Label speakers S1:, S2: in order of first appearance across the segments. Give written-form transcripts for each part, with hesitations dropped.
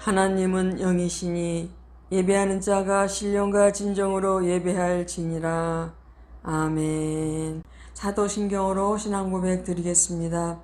S1: 하나님은 영이시니 예배하는 자가 신령과 진정으로 예배할지니라. 아멘. 사도신경으로 신앙 고백 드리겠습니다.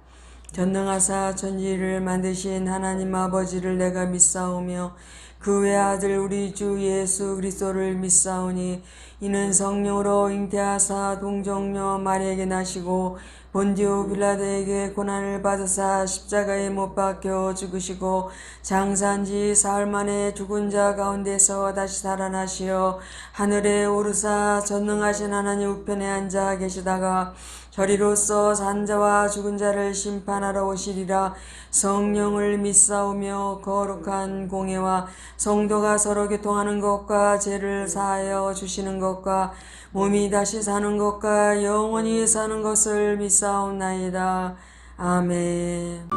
S1: 전능하사 천지를 만드신 하나님 아버지를 내가 믿사오며 그 외아들 우리 주 예수 그리스도를 믿사오니 이는 성령으로 잉태하사 동정녀 마리에게 나시고 본디오 빌라도에게 고난을 받으사 십자가에 못 박혀 죽으시고 장사한지 사흘 만에 죽은 자 가운데서 다시 살아나시어 하늘에 오르사 전능하신 하나님 우편에 앉아 계시다가 저리로서 산 자와 죽은 자를 심판하러 오시리라. 성령을 믿사오며 거룩한 공예와 성도가 서로 교통하는 것과 죄를 사하여 주시는 것과 몸이 다시 사는 것과 영원히 사는 것을 믿사옵나이다. 아멘.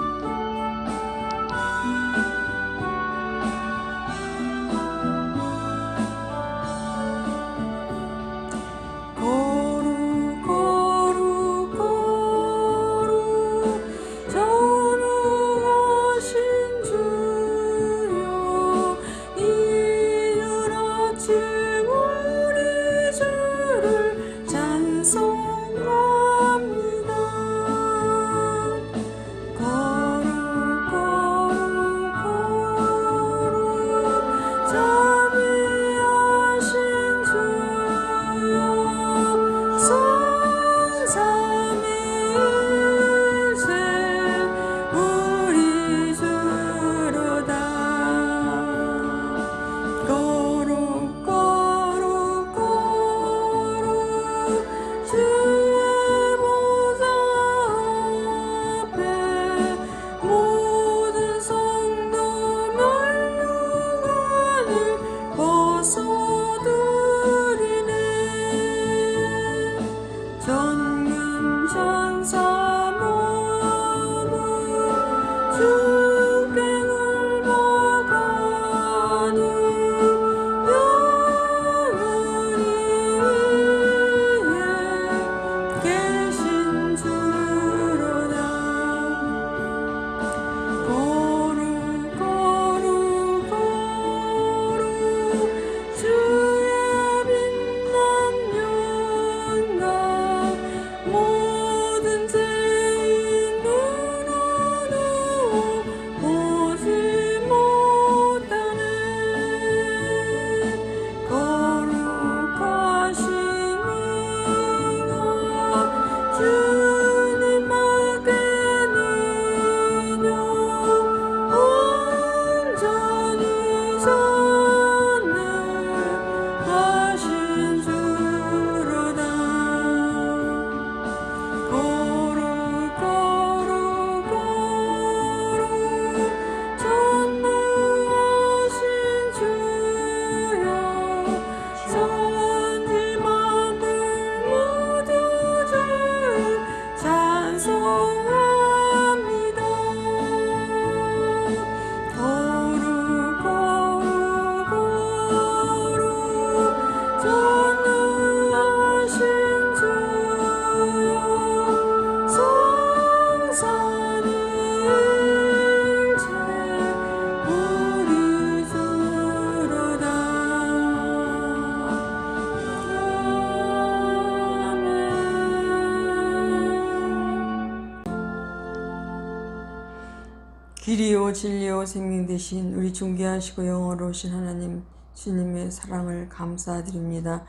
S1: 길이요 진리요 생명 되신 우리 존귀하시고 영원로우신 하나님 주님의 사랑을 감사드립니다.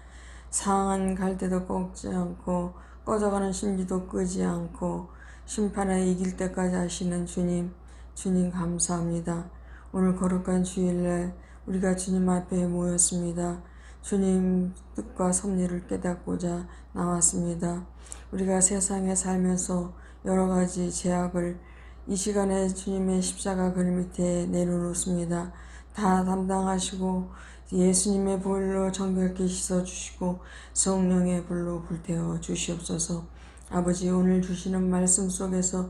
S1: 상한 갈 때도 꺾지 않고 꺼져가는 심지도 끄지 않고 심판에 이길 때까지 하시는 주님 감사합니다. 오늘 거룩한 주일날 우리가 주님 앞에 모였습니다. 주님 뜻과 섭리를 깨닫고자 나왔습니다. 우리가 세상에 살면서 여러 가지 제약을 이 시간에 주님의 십자가 글 밑에 내려놓습니다. 다 담당하시고 예수님의 불로 정결케 씻어주시고 성령의 불로 불태워 주시옵소서. 아버지, 오늘 주시는 말씀 속에서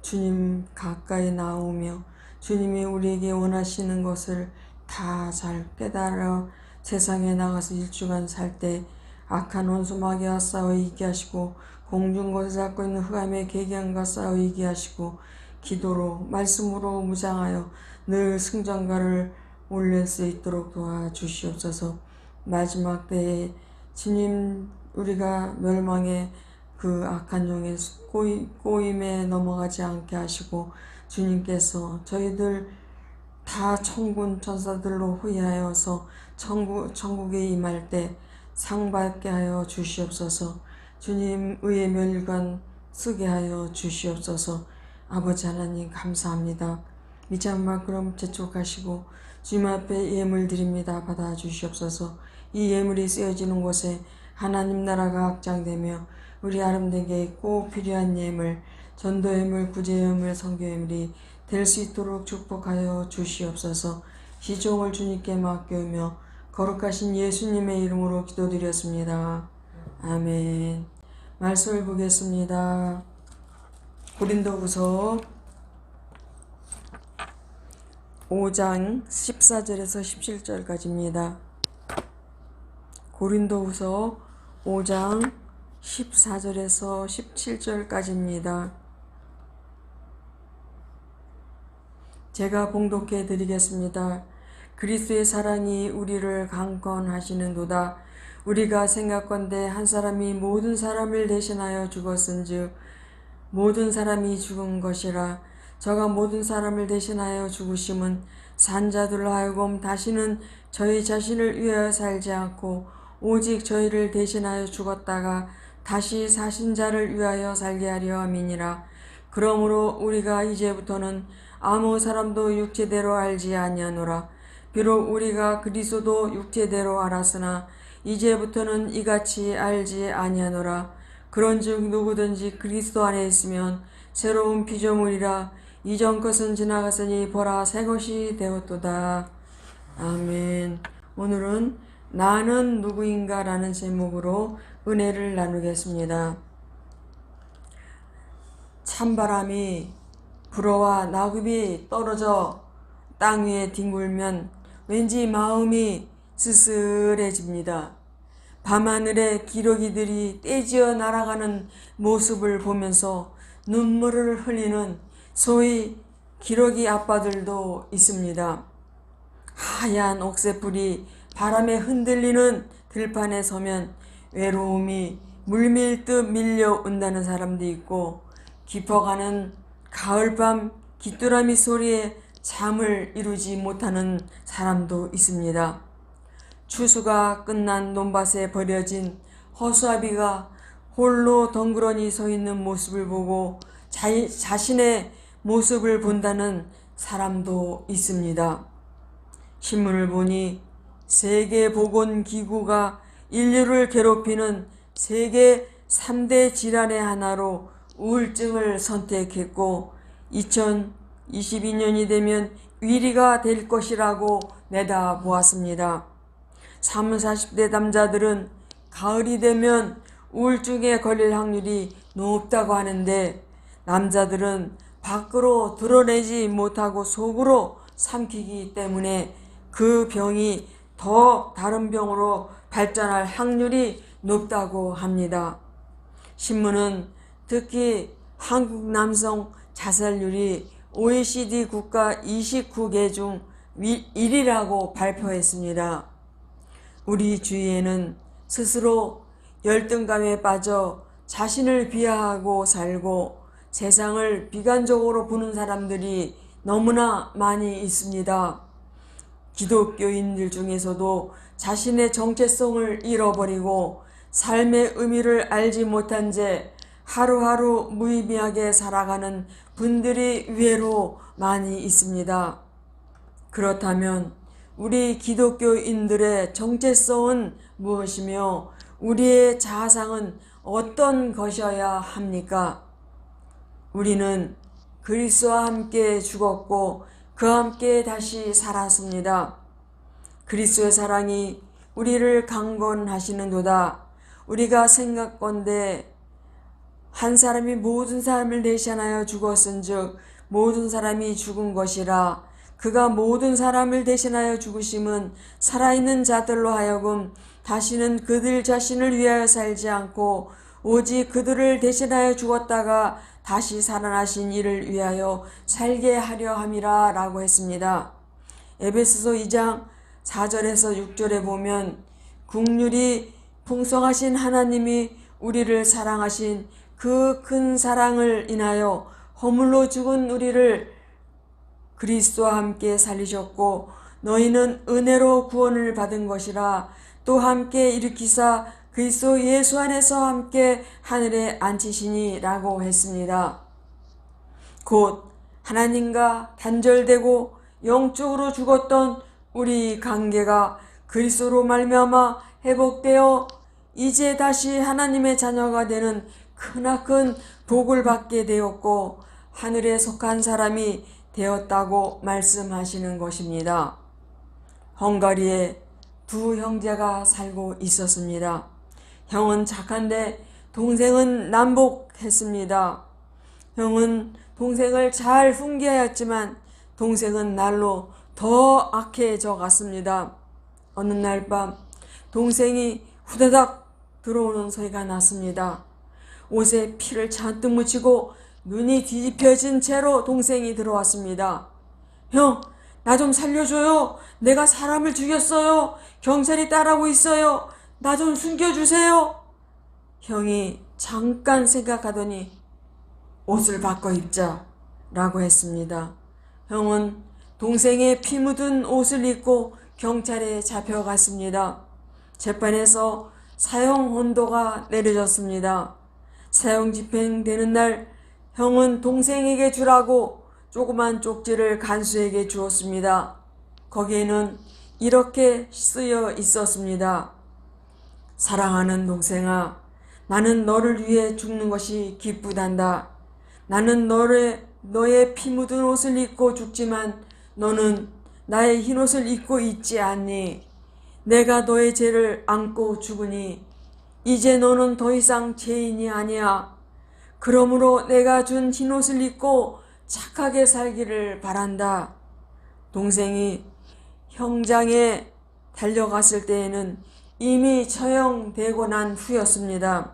S1: 주님 가까이 나오며 주님이 우리에게 원하시는 것을 다 잘 깨달아 세상에 나가서 일주간 살 때 악한 원수 마귀와 싸워 이기게 하시고 공중곳에 잡고 있는 흑암의 계경과 싸워 이기게 하시고 기도로 말씀으로 무장하여 늘 승전가를 올릴 수 있도록 도와주시옵소서. 마지막 때에 주님, 우리가 멸망의 그 악한 영의 꼬임에 넘어가지 않게 하시고, 주님께서 저희들 다 천군 천사들로 호위하여서 천국에 임할 때 상 받게 하여 주시옵소서. 주님, 의의 멸관 쓰게 하여 주시옵소서. 아버지 하나님 감사합니다. 미참 만큼 재촉하시고 주님 앞에 예물 드립니다. 받아 주시옵소서. 이 예물이 쓰여지는 곳에 하나님 나라가 확장되며 우리 아름되게 꼭 필요한 예물, 전도 예물, 구제 예물, 선교 예물이 될 수 있도록 축복하여 주시옵소서. 시종을 주님께 맡기며 거룩하신 예수님의 이름으로 기도드렸습니다. 아멘. 말씀을 보겠습니다. 고린도후서 5장 14절에서 17절까지입니다. 고린도후서 5장 14절에서 17절까지입니다. 제가 봉독해 드리겠습니다. 그리스도의 사랑이 우리를 강권하시는도다. 우리가 생각건대 한 사람이 모든 사람을 대신하여 죽었은즉 모든 사람이 죽은 것이라. 저가 모든 사람을 대신하여 죽으심은 산자들로 하여금 다시는 저희 자신을 위하여 살지 않고 오직 저희를 대신하여 죽었다가 다시 사신 자를 위하여 살게 하려 함이니라. 그러므로 우리가 이제부터는 아무 사람도 육체대로 알지 아니하노라. 비록 우리가 그리스도도 육체대로 알았으나 이제부터는 이같이 알지 아니하노라. 그런즉 누구든지 그리스도 안에 있으면 새로운 피조물이라. 이전 것은 지나갔으니 보라 새 것이 되었도다. 아멘. 오늘은 나는 누구인가 라는 제목으로 은혜를 나누겠습니다. 찬바람이 불어와 낙엽이 떨어져 땅 위에 뒹굴면 왠지 마음이 쓸쓸해집니다. 밤하늘에 기러기들이 떼지어 날아가는 모습을 보면서 눈물을 흘리는 소위 기러기 아빠들도 있습니다. 하얀 옥새불이 바람에 흔들리는 들판에 서면 외로움이 물밀듯 밀려온다는 사람도 있고, 깊어가는 가을밤 귀뚜라미 소리에 잠을 이루지 못하는 사람도 있습니다. 추수가 끝난 논밭에 버려진 허수아비가 홀로 덩그러니 서 있는 모습을 보고 자신의 모습을 본다는 사람도 있습니다. 신문을 보니 세계보건기구가 인류를 괴롭히는 세계 3대 질환의 하나로 우울증을 선택했고 2022년이 되면 위리가 될 것이라고 내다보았습니다. 30, 40대 남자들은 가을이 되면 우울증에 걸릴 확률이 높다고 하는데 남자들은 밖으로 드러내지 못하고 속으로 삼키기 때문에 그 병이 더 다른 병으로 발전할 확률이 높다고 합니다. 신문은 특히 한국 남성 자살률이 OECD 국가 29개 중 1위라고 발표했습니다. 우리 주위에는 스스로 열등감에 빠져 자신을 비하하고 살고 세상을 비관적으로 보는 사람들이 너무나 많이 있습니다. 기독교인들 중에서도 자신의 정체성을 잃어버리고 삶의 의미를 알지 못한 채 하루하루 무의미하게 살아가는 분들이 의외로 많이 있습니다. 그렇다면 우리 기독교인들의 정체성은 무엇이며 우리의 자아상은 어떤 것이어야 합니까? 우리는 그리스도와 함께 죽었고 그와 함께 다시 살았습니다. 그리스도의 사랑이 우리를 강건하시는도다. 우리가 생각건대 한 사람이 모든 사람을 대신하여 죽었은즉 모든 사람이 죽은 것이라. 그가 모든 사람을 대신하여 죽으심은 살아있는 자들로 하여금 다시는 그들 자신을 위하여 살지 않고 오직 그들을 대신하여 죽었다가 다시 살아나신 이를 위하여 살게 하려 함이라 라고 했습니다. 에베소서 2장 4절에서 6절에 보면 긍휼이 풍성하신 하나님이 우리를 사랑하신 그 큰 사랑을 인하여 허물로 죽은 우리를 그리스도와 함께 살리셨고 너희는 은혜로 구원을 받은 것이라 또 함께 일으키사 그리스도 예수 안에서 함께 하늘에 앉히시니 라고 했습니다. 곧 하나님과 단절되고 영적으로 죽었던 우리 관계가 그리스도로 말미암아 회복되어 이제 다시 하나님의 자녀가 되는 크나큰 복을 받게 되었고 하늘에 속한 사람이 되었다고 말씀하시는 것입니다. 헝가리에 두 형제가 살고 있었습니다. 형은 착한데 동생은 난복했습니다. 형은 동생을 잘 훈계하였지만 동생은 날로 더 악해져 갔습니다. 어느 날 밤 동생이 후다닥 들어오는 소리가 났습니다. 옷에 피를 잔뜩 묻히고 눈이 뒤집혀진 채로 동생이 들어왔습니다. 형, 나 좀 살려줘요. 내가 사람을 죽였어요. 경찰이 따라오고 있어요. 나 좀 숨겨주세요. 형이 잠깐 생각하더니 옷을 바꿔 입자 라고 했습니다. 형은 동생의 피 묻은 옷을 입고 경찰에 잡혀갔습니다. 재판에서 사형 혼도가 내려졌습니다. 사형 집행되는 날 형은 동생에게 주라고 조그만 쪽지를 간수에게 주었습니다. 거기에는 이렇게 쓰여 있었습니다. 사랑하는 동생아, 나는 너를 위해 죽는 것이 기쁘단다. 나는 너의 피 묻은 옷을 입고 죽지만 너는 나의 흰 옷을 입고 있지 않니? 내가 너의 죄를 안고 죽으니 이제 너는 더 이상 죄인이 아니야. 그러므로 내가 준 흰 옷을 입고 착하게 살기를 바란다. 동생이 형장에 달려갔을 때에는 이미 처형되고 난 후였습니다.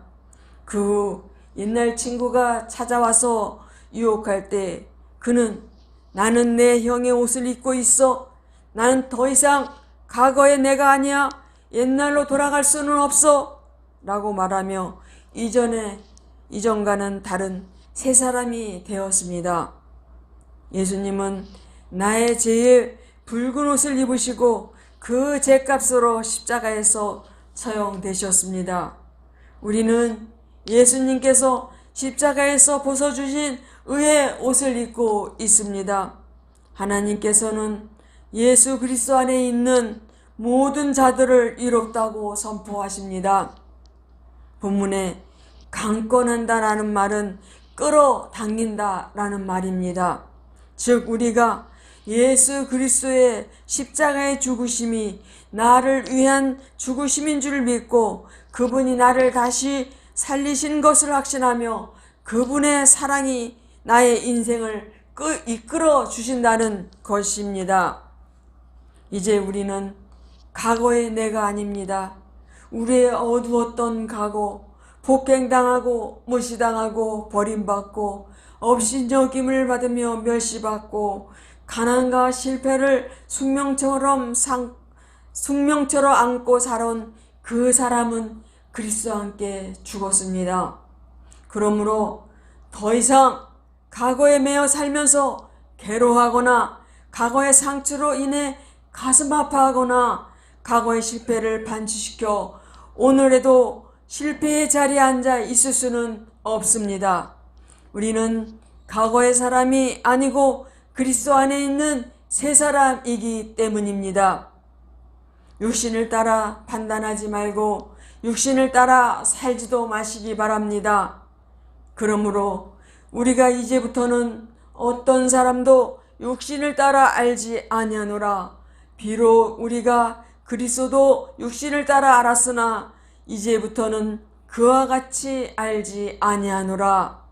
S1: 그 후 옛날 친구가 찾아와서 유혹할 때 그는 나는 내 형의 옷을 입고 있어. 나는 더 이상 과거의 내가 아니야. 옛날로 돌아갈 수는 없어. 라고 말하며 이전과는 다른 새 사람이 되었습니다. 예수님은 나의 죄의 붉은 옷을 입으시고 그 죄값으로 십자가에서 처형되셨습니다. 우리는 예수님께서 십자가에서 벗어주신 의의 옷을 입고 있습니다. 하나님께서는 예수 그리스도 안에 있는 모든 자들을 이롭다고 선포하십니다. 본문에 강권한다라는 말은 끌어당긴다라는 말입니다. 즉 우리가 예수 그리스도의 십자가의 죽으심이 나를 위한 죽으심인 줄 믿고 그분이 나를 다시 살리신 것을 확신하며 그분의 사랑이 나의 인생을 이끌어 주신다는 것입니다. 이제 우리는 과거의 내가 아닙니다. 우리의 어두웠던 과거, 폭행당하고 무시당하고 버림받고 업신여김을 받으며 멸시받고 가난과 실패를 숙명처럼 안고 살아온 그 사람은 그리스도와 함께 죽었습니다. 그러므로 더 이상 과거에 매여 살면서 괴로워하거나 과거의 상처로 인해 가슴 아파하거나 과거의 실패를 반추시켜 오늘에도 실패의 자리에 앉아 있을 수는 없습니다. 우리는 과거의 사람이 아니고 그리스도 안에 있는 새 사람이기 때문입니다. 육신을 따라 판단하지 말고 육신을 따라 살지도 마시기 바랍니다. 그러므로 우리가 이제부터는 어떤 사람도 육신을 따라 알지 아니하노라. 비록 우리가 그리스도도 육신을 따라 알았으나 이제부터는 그와 같이 알지 아니하노라.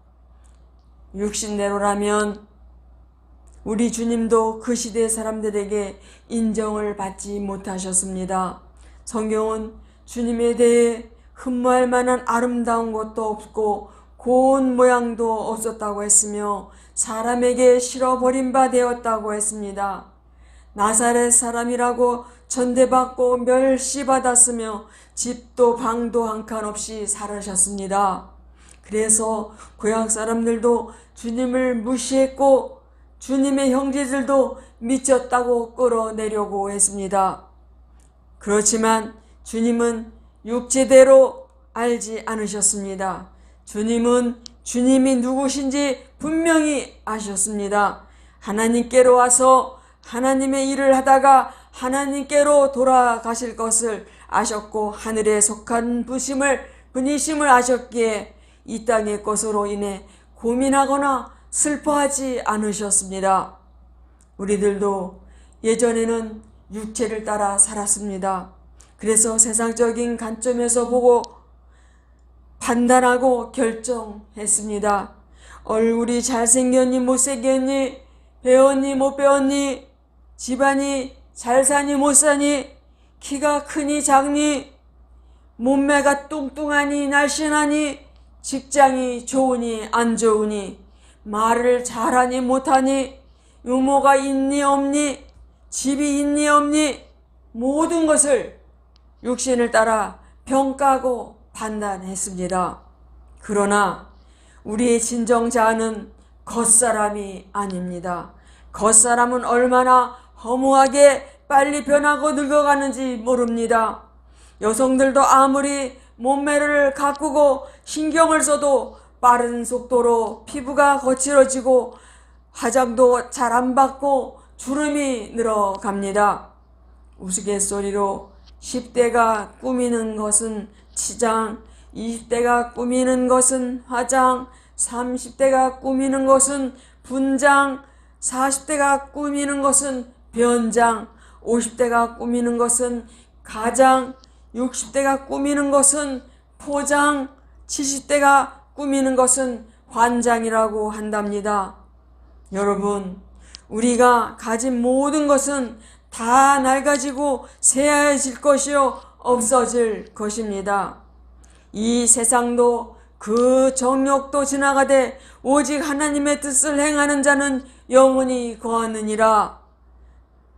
S1: 육신대로라면 우리 주님도 그 시대 사람들에게 인정을 받지 못하셨습니다. 성경은 주님에 대해 흠모할 만한 아름다운 것도 없고 고운 모양도 없었다고 했으며 사람에게 실어버린 바 되었다고 했습니다. 나사렛 사람이라고 전대받고 멸시받았으며 집도 방도 한 칸 없이 살으셨습니다. 그래서 고향 사람들도 주님을 무시했고 주님의 형제들도 미쳤다고 끌어내려고 했습니다. 그렇지만 주님은 육체대로 알지 않으셨습니다. 주님은 주님이 누구신지 분명히 아셨습니다. 하나님께로 와서 하나님의 일을 하다가 하나님께로 돌아가실 것을 아셨고 하늘에 속한 분이심을 아셨기에 이 땅의 것으로 인해 고민하거나 슬퍼하지 않으셨습니다. 우리들도 예전에는 육체를 따라 살았습니다. 그래서 세상적인 관점에서 보고 판단하고 결정했습니다. 얼굴이 잘생겼니 못생겼니, 배웠니 못 배웠니, 집안이 잘 사니 못 사니, 키가 크니 작니, 몸매가 뚱뚱하니 날씬하니, 직장이 좋으니 안 좋으니, 말을 잘하니 못하니, 유모가 있니 없니, 집이 있니 없니, 모든 것을 육신을 따라 평가하고 판단했습니다. 그러나 우리의 진정자는 겉사람이 아닙니다. 겉사람은 얼마나 허무하게 빨리 변하고 늙어가는지 모릅니다. 여성들도 아무리 몸매를 가꾸고 신경을 써도 빠른 속도로 피부가 거칠어지고 화장도 잘 안 받고 주름이 늘어갑니다. 우스갯소리로 10대가 꾸미는 것은 치장, 20대가 꾸미는 것은 화장, 30대가 꾸미는 것은 분장, 40대가 꾸미는 것은 변장, 50대가 꾸미는 것은 가장, 60대가 꾸미는 것은 포장, 70대가 꾸미는 것은 환장이라고 한답니다. 여러분, 우리가 가진 모든 것은 다 낡아지고 새하얘질 것이요 없어질 것입니다. 이 세상도 그 정욕도 지나가되 오직 하나님의 뜻을 행하는 자는 영원히 거하느니라.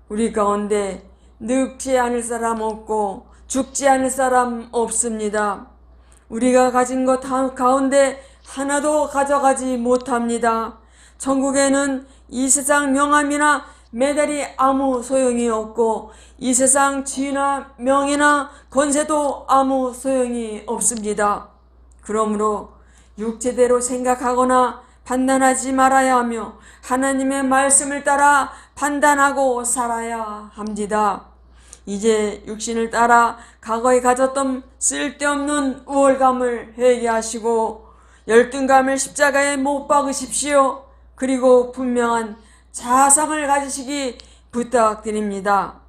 S1: 우리 가운데 늙지 않을 사람 없고 죽지 않을 사람 없습니다. 우리가 가진 것 가운데 하나도 가져가지 못합니다. 천국에는 이 세상 명함이나 메달이 아무 소용이 없고 이 세상 지위나 명예나 권세도 아무 소용이 없습니다. 그러므로 육체대로 생각하거나 판단하지 말아야 하며 하나님의 말씀을 따라 판단하고 살아야 합니다. 이제 육신을 따라 과거에 가졌던 쓸데없는 우월감을 회개하시고 열등감을 십자가에 못 박으십시오. 그리고 분명한 자상을 가지시기 부탁드립니다.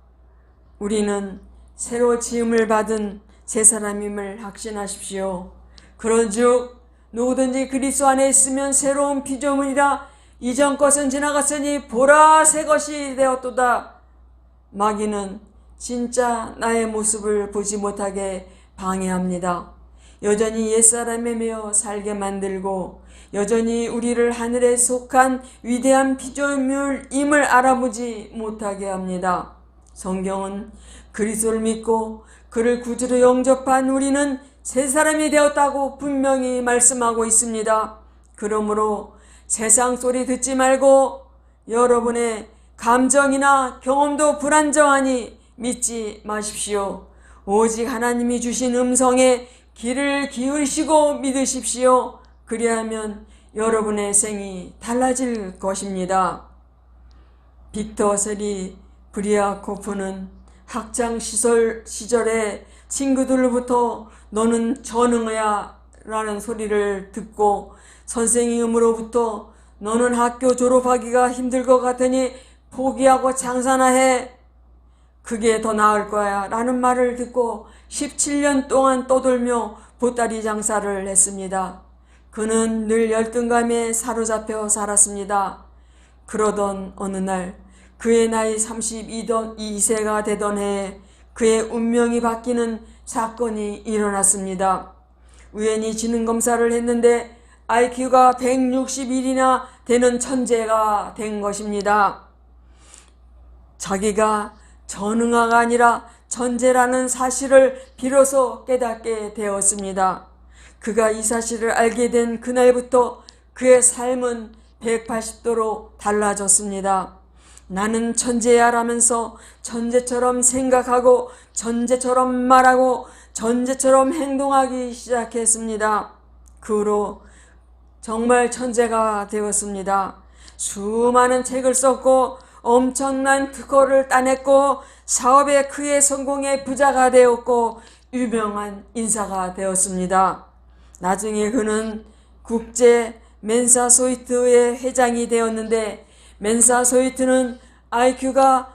S1: 우리는 새로 지음을 받은 새 사람임을 확신하십시오. 그런즉 누구든지 그리스도 안에 있으면 새로운 피조물이라 이전 것은 지나갔으니 보라 새 것이 되었도다. 마귀는 진짜 나의 모습을 보지 못하게 방해합니다. 여전히 옛사람에 매여 살게 만들고 여전히 우리를 하늘에 속한 위대한 피조물임을 알아보지 못하게 합니다. 성경은 그리스도를 믿고 그를 구주로 영접한 우리는 새 사람이 되었다고 분명히 말씀하고 있습니다. 그러므로 세상 소리 듣지 말고 여러분의 감정이나 경험도 불안정하니 믿지 마십시오. 오직 하나님이 주신 음성에 귀를 기울이시고 믿으십시오. 그리하면 여러분의 생이 달라질 것입니다. 빅터 세리 브리아코프는 학창 시절에 친구들로부터 너는 전응해야 라는 소리를 듣고 선생님으로부터 너는 학교 졸업하기가 힘들 것 같으니 포기하고 장사나 해. 그게 더 나을 거야 라는 말을 듣고 17년 동안 떠돌며 보따리 장사를 했습니다. 그는 늘 열등감에 사로잡혀 살았습니다. 그러던 어느 날 그의 나이 32세가 되던 해에 그의 운명이 바뀌는 사건이 일어났습니다. 우연히 지능검사를 했는데 IQ가 161이나 되는 천재가 된 것입니다. 자기가 전응아가 아니라 천재라는 사실을 비로소 깨닫게 되었습니다. 그가 이 사실을 알게 된 그날부터 그의 삶은 180도로 달라졌습니다. 나는 천재야 라면서 천재처럼 생각하고 천재처럼 말하고 천재처럼 행동하기 시작했습니다. 그 후로 정말 천재가 되었습니다. 수많은 책을 썼고 엄청난 특허를 따냈고 사업에 크게 성공해 부자가 되었고 유명한 인사가 되었습니다. 나중에 그는 국제 멘사소이트의 회장이 되었는데, 멘사소이트는 IQ가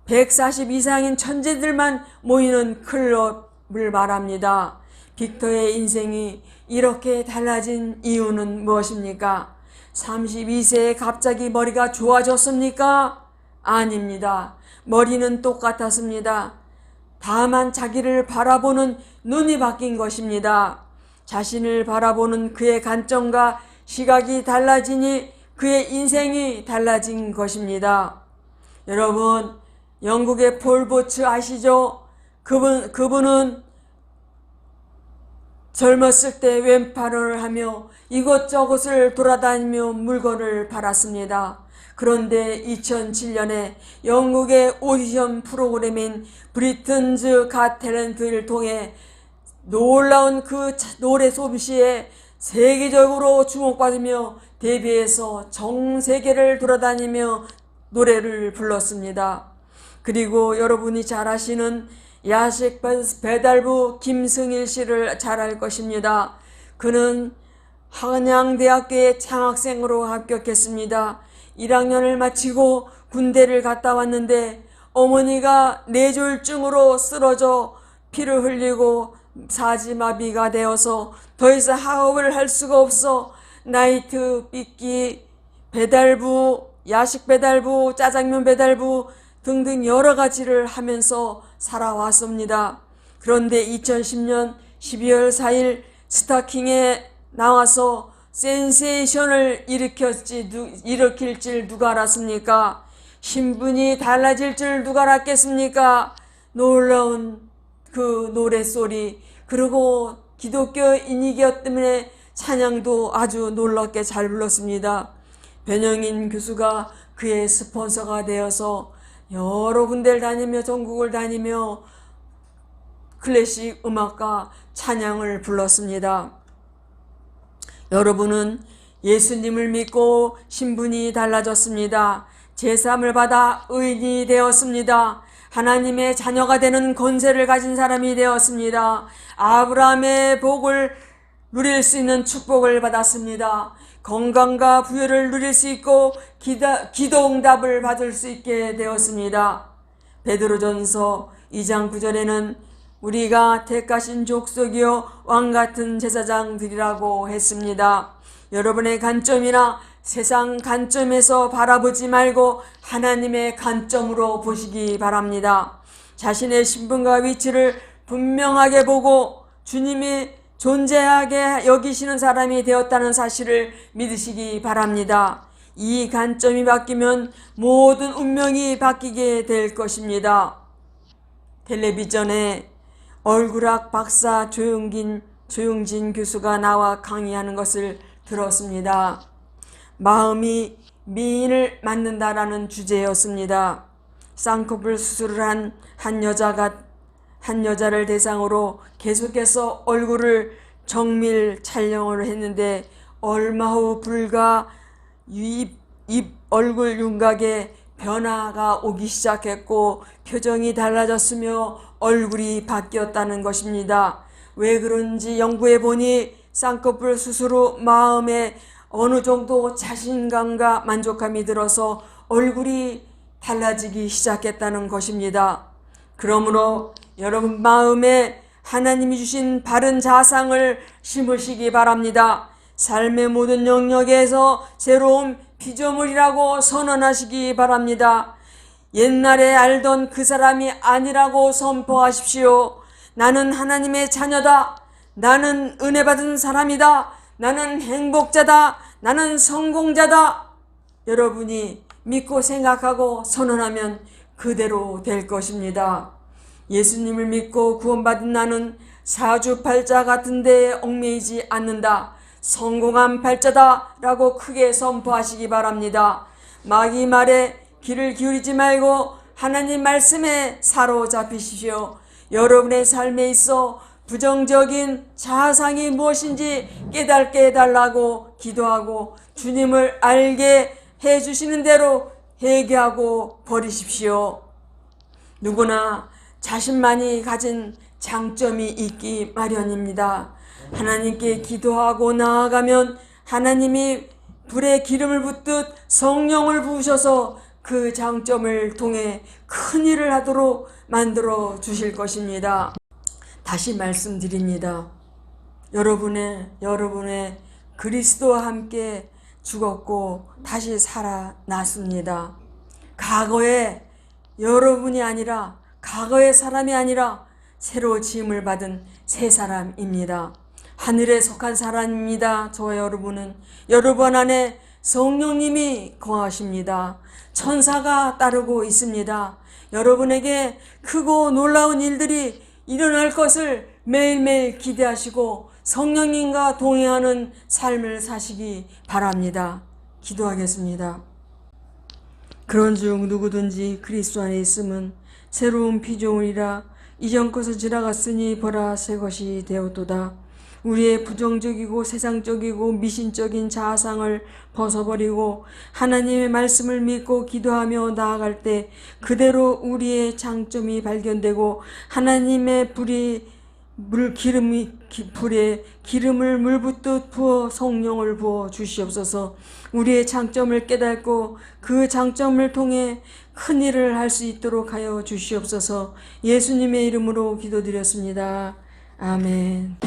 S1: 140 이상인 천재들만 모이는 클럽을 말합니다. 빅터의 인생이 이렇게 달라진 이유는 무엇입니까? 32세에 갑자기 머리가 좋아졌습니까? 아닙니다. 머리는 똑같았습니다. 다만 자기를 바라보는 눈이 바뀐 것입니다. 자신을 바라보는 그의 관점과 시각이 달라지니 그의 인생이 달라진 것입니다. 여러분, 영국의 폴 보츠 아시죠? 그분은 젊었을 때 왼팔을 하며 이곳저곳을 돌아다니며 물건을 팔았습니다. 그런데 2007년에 영국의 오디션 프로그램인 브리튼즈 갓 탤런트를 통해 놀라운 그 노래 솜씨에 세계적으로 주목받으며 데뷔해서 전 세계를 돌아다니며 노래를 불렀습니다. 그리고 여러분이 잘 아시는 야식 배달부 김승일 씨를 잘 알 것입니다. 그는 한양대학교에 창학생으로 합격했습니다. 1학년을 마치고 군대를 갔다 왔는데 어머니가 뇌졸중으로 쓰러져 피를 흘리고 사지마비가 되어서 더 이상 학업을 할 수가 없어 나이트 삐끼 배달부, 야식 배달부, 짜장면 배달부 등등 여러 가지를 하면서 살아왔습니다. 그런데 2010년 12월 4일 스타킹에 나와서 센세이션을 일으킬 줄 누가 알았습니까? 신분이 달라질 줄 누가 알았겠습니까? 놀라운 그 노랫소리, 그리고 기독교인이기 때문에 찬양도 아주 놀랍게 잘 불렀습니다. 변영인 교수가 그의 스폰서가 되어서 여러 군데를 다니며 전국을 다니며 클래식 음악과 찬양을 불렀습니다. 여러분은 예수님을 믿고 신분이 달라졌습니다. 제사함을 받아 의인이 되었습니다. 하나님의 자녀가 되는 권세를 가진 사람이 되었습니다. 아브라함의 복을 누릴 수 있는 축복을 받았습니다. 건강과 부여를 누릴 수 있고 기도 응답을 받을 수 있게 되었습니다. 베드로전서 2장 9절에는 우리가 택하신 족속이요 왕같은 제사장들이라고 했습니다. 여러분의 관점이나 세상 관점에서 바라보지 말고 하나님의 관점으로 보시기 바랍니다. 자신의 신분과 위치를 분명하게 보고 주님이 존재하게 여기시는 사람이 되었다는 사실을 믿으시기 바랍니다. 이 관점이 바뀌면 모든 운명이 바뀌게 될 것입니다. 텔레비전에 얼굴학 박사 조용진 교수가 나와 강의하는 것을 들었습니다. 마음이 미인을 만든다라는 주제였습니다. 쌍꺼풀 수술을 한 여자를 대상으로 계속해서 얼굴을 정밀 촬영을 했는데 얼마 후 불과 입 얼굴 윤곽에 변화가 오기 시작했고 표정이 달라졌으며 얼굴이 바뀌었다는 것입니다. 왜 그런지 연구해 보니 쌍꺼풀 수술 후 마음에 어느 정도 자신감과 만족감이 들어서 얼굴이 달라지기 시작했다는 것입니다. 그러므로 여러분 마음에 하나님이 주신 바른 자상을 심으시기 바랍니다. 삶의 모든 영역에서 새로운 피조물이라고 선언하시기 바랍니다. 옛날에 알던 그 사람이 아니라고 선포하십시오. 나는 하나님의 자녀다. 나는 은혜 받은 사람이다. 나는 행복자다. 나는 성공자다. 여러분이 믿고 생각하고 선언하면 그대로 될 것입니다. 예수님을 믿고 구원받은 나는 사주팔자 같은 데에 얽매이지 않는다. 성공한 팔자다 라고 크게 선포하시기 바랍니다. 마귀 말에 귀를 기울이지 말고 하나님 말씀에 사로잡히십시오. 여러분의 삶에 있어 부정적인 자아상이 무엇인지 깨닫게 해달라고 기도하고 주님을 알게 해주시는 대로 회개하고 버리십시오. 누구나 자신만이 가진 장점이 있기 마련입니다. 하나님께 기도하고 나아가면 하나님이 불에 기름을 붓듯 성령을 부으셔서 그 장점을 통해 큰 일을 하도록 만들어 주실 것입니다. 다시 말씀드립니다. 여러분의 그리스도와 함께 죽었고 다시 살아났습니다. 과거의 여러분이 아니라 과거의 사람이 아니라 새로 지음을 받은 새 사람입니다. 하늘에 속한 사람입니다. 저와 여러분은 여러분 안에 성령님이 거하십니다. 천사가 따르고 있습니다. 여러분에게 크고 놀라운 일들이 일어날 것을 매일매일 기대하시고 성령님과 동행하는 삶을 사시기 바랍니다. 기도하겠습니다. 그런 중 누구든지 그리스도 안에 있음은 새로운 피조물이라 이전 것은 지나갔으니 보라 새 것이 되었도다. 우리의 부정적이고 세상적이고 미신적인 자아상을 벗어버리고 하나님의 말씀을 믿고 기도하며 나아갈 때 그대로 우리의 장점이 발견되고 하나님의 불에 기름을 물붓듯 부어 성령을 부어 주시옵소서. 우리의 장점을 깨닫고 그 장점을 통해 큰 일을 할 수 있도록 하여 주시옵소서. 예수님의 이름으로 기도드렸습니다. 아멘.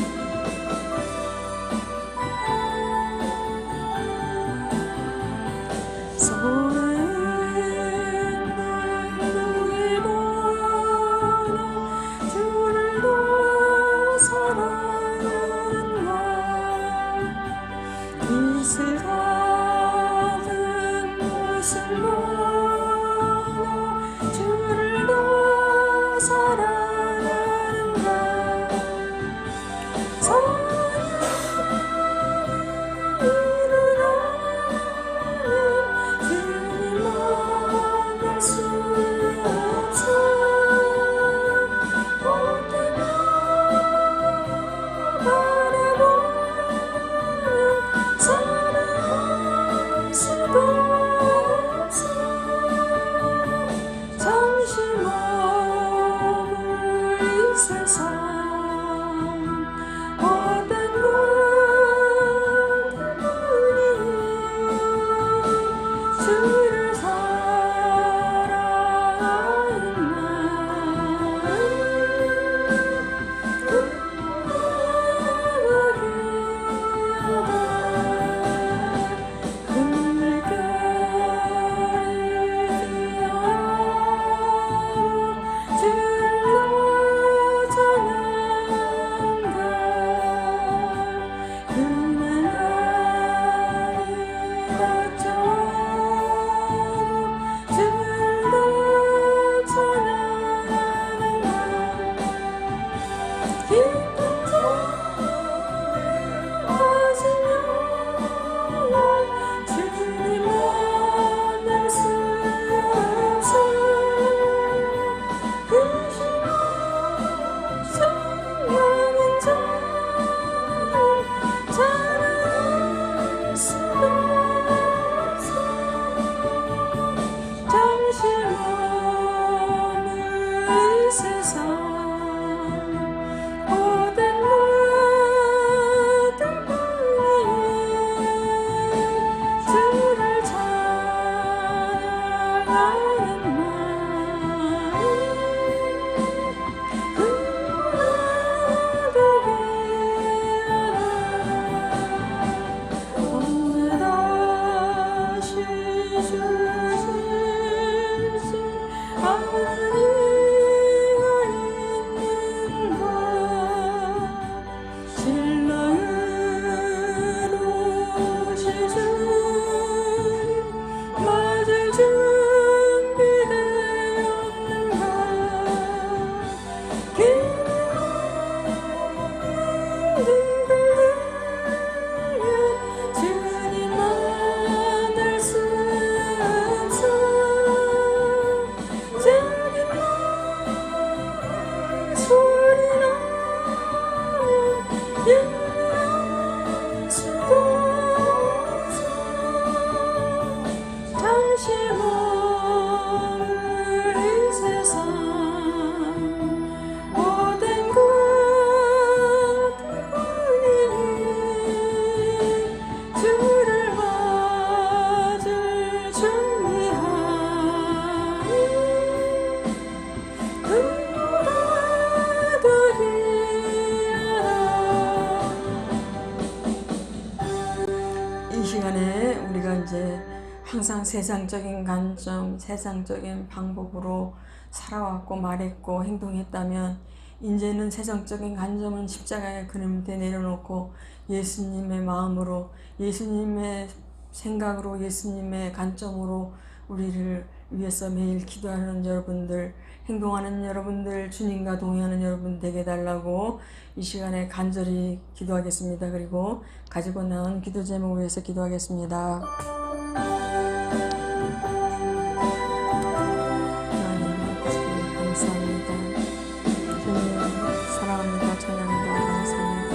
S1: 이제 항상 세상적인 관점, 세상적인 방법으로 살아왔고 말했고 행동했다면 이제는 세상적인 관점은 십자가의 그늘 밑에 내려놓고 예수님의 마음으로, 예수님의 생각으로, 예수님의 관점으로 우리를 위해서 매일 기도하는 여러분들, 행동하는 여러분들, 주님과 동행하는 여러분 되게 달라고 이 시간에 간절히 기도하겠습니다. 그리고 가지고 나온 기도 제목을 위해서 기도하겠습니다. 하나님 아버지 감사합니다. 주님 사랑합니다. 찬양합니다. 감사합니다.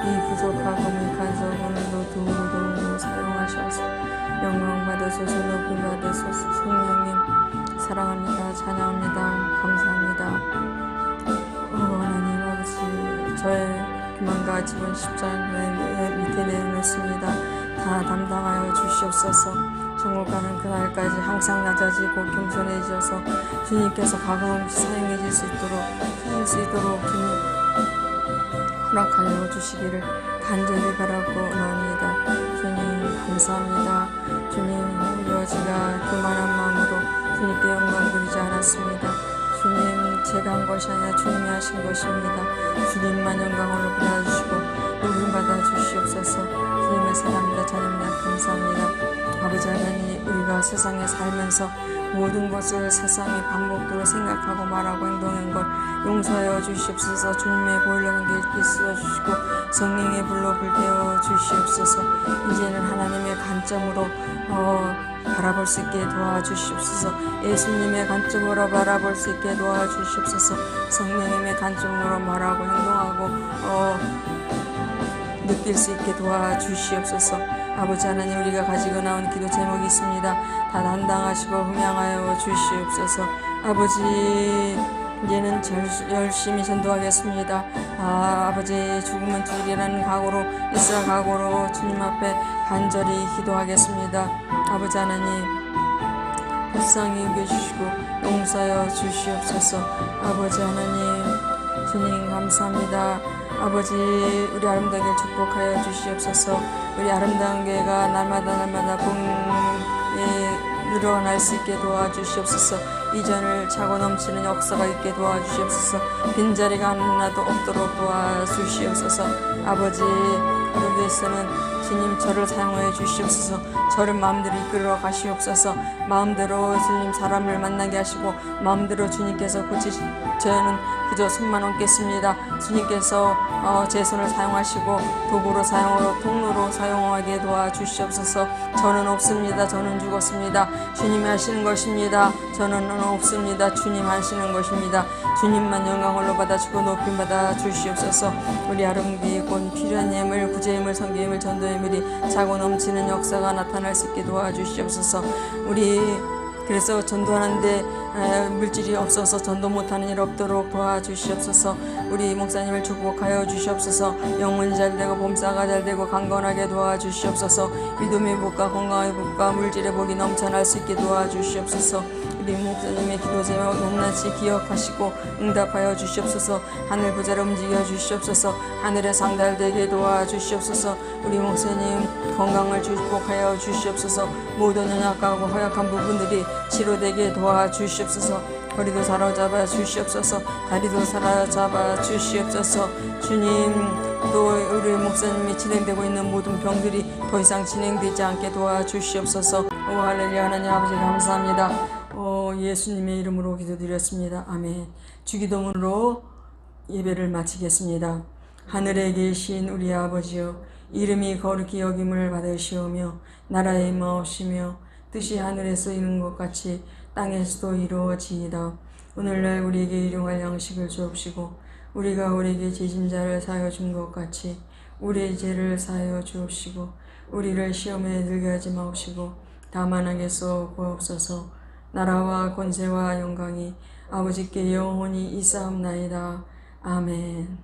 S1: 이 부족하고 미간적 오늘도 도움으로 사용하셔서 영광 받으소서, 높임 받으소서. 성령님 사랑합니다. 찬양합니다. 감사합니다. 하나님 아버지, 저의 교만과 집은 십자가 밑에 내려놓습니다. 다 담당하여 주시옵소서. 천국 가는 그날까지 항상 낮아지고 겸손해져서 주님께서 가감없이 사용해 수 있도록 주님 허락하여 주시기를 간절히 바라고 나옵니다. 주님 감사합니다. 주님, 오히려 제가 교만한 마음으로 주님께 영광 드리지 않았습니다. 주님, 제가 한 것이 아니라 주님이 하신 것입니다. 주님만 영광을 받아주시고 높임 받아주시옵소서. 주님의 사랑입니다. 찬양합니다. 감사합니다. 아버지 하나님, 우리가 세상에 살면서 모든 것을 세상의 방법대로 생각하고 말하고 행동한 걸 용서하여 주시옵소서. 주님의 보혈로 길게 쓰어주시고 성령의 불로 불태워 주시옵소서. 이제는 하나님의 관점으로 바라볼 수 있게 도와주시옵소서. 예수님의 관점으로 바라볼 수 있게 도와주시옵소서. 성령님의 관점으로 말하고 행동하고 느낄 수 있게 도와주시옵소서. 아버지 하나님, 우리가 가지고 나온 기도 제목이 있습니다. 다 담당하시고 흠양하여 주시옵소서. 아버지, 이제는 열심히 전도하겠습니다. 아버지, 죽으면 죽으리라는 각오로, 있을 각오로 주님 앞에 간절히 기도하겠습니다. 아버지 하나님, 불쌍히 여겨주시고 용서하여 주시옵소서. 아버지 하나님, 주님 감사합니다. 아버지, 우리 아름다운 길 축복하여 주시옵소서. 우리 아름다운 교회가 날마다 늘어날 수 있게 도와주시옵소서. 이전을 차고 넘치는 역사가 있게 도와주시옵소서. 빈자리가 하나도 없도록 도와주시옵소서. 아버지, 여기에서는 주님 저를 사용하여 주시옵소서. 저를 마음대로 이끌어 가시옵소서. 마음대로 주님 사람을 만나게 하시고 마음대로 주님께서 저는 그저 손만 얹겠습니다. 주님께서 제 손을 사용하시고 도구로 사용하고 통로로 사용하게 도와주시옵소서. 저는 없습니다. 저는 죽었습니다. 주님이 하시는 것입니다. 저는 없습니다. 주님 하시는 것입니다. 주님만 영광을 받아주고 높임 받아 주시옵소서. 우리 아름기 곧 필요한 예물, 구제 예물, 성교 예물, 전도 예물이 차고 넘치는 역사가 나타날 수 있게 도와주시옵소서. 그래서 전도하는데 물질이 없어서 전도 못하는 일 없도록 도와주시옵소서. 우리 목사님을 축복하여 주시옵소서. 영혼이 잘되고 범사가 잘되고 강건하게 도와주시옵소서. 믿음의 복과 건강의 복과 물질의 복이 넘쳐날 수 있게 도와주시옵소서. 우리 목사님의 기도 제목 낱낱이 기억하시고 응답하여 주시옵소서. 하늘 부자를 움직여 주시옵소서. 하늘의 상달되게 도와주시옵소서. 우리 목사님 건강을 축복하여 주시옵소서. 모든 연약하고 허약한 부분들이 치료되게 도와주시옵소서. 허리도 사로잡아 주시옵소서. 다리도 사로잡아 주시옵소서. 주님, 또 우리 목사님이 진행되고 있는 모든 병들이 더 이상 진행되지 않게 도와주시옵소서. 오 할렐루야. 하나님 아버지 감사합니다. 예수님의 이름으로 기도드렸습니다. 아멘. 주기도문으로 예배를 마치겠습니다. 하늘에 계신 우리 아버지여, 이름이 거룩히 여김을 받으시오며 나라에 임하옵시며 뜻이 하늘에서 이룬 것 같이 땅에서도 이루어지이다. 오늘날 우리에게 일용할 양식을 주옵시고 우리가 우리에게 죄진자를 사하여 준 것 같이 우리의 죄를 사하여 주옵시고 우리를 시험에 들게 하지 마옵시고 다만 악에서 구하옵소서. 나라와 권세와 영광이 아버지께 영원히 있사옵나이다. 아멘.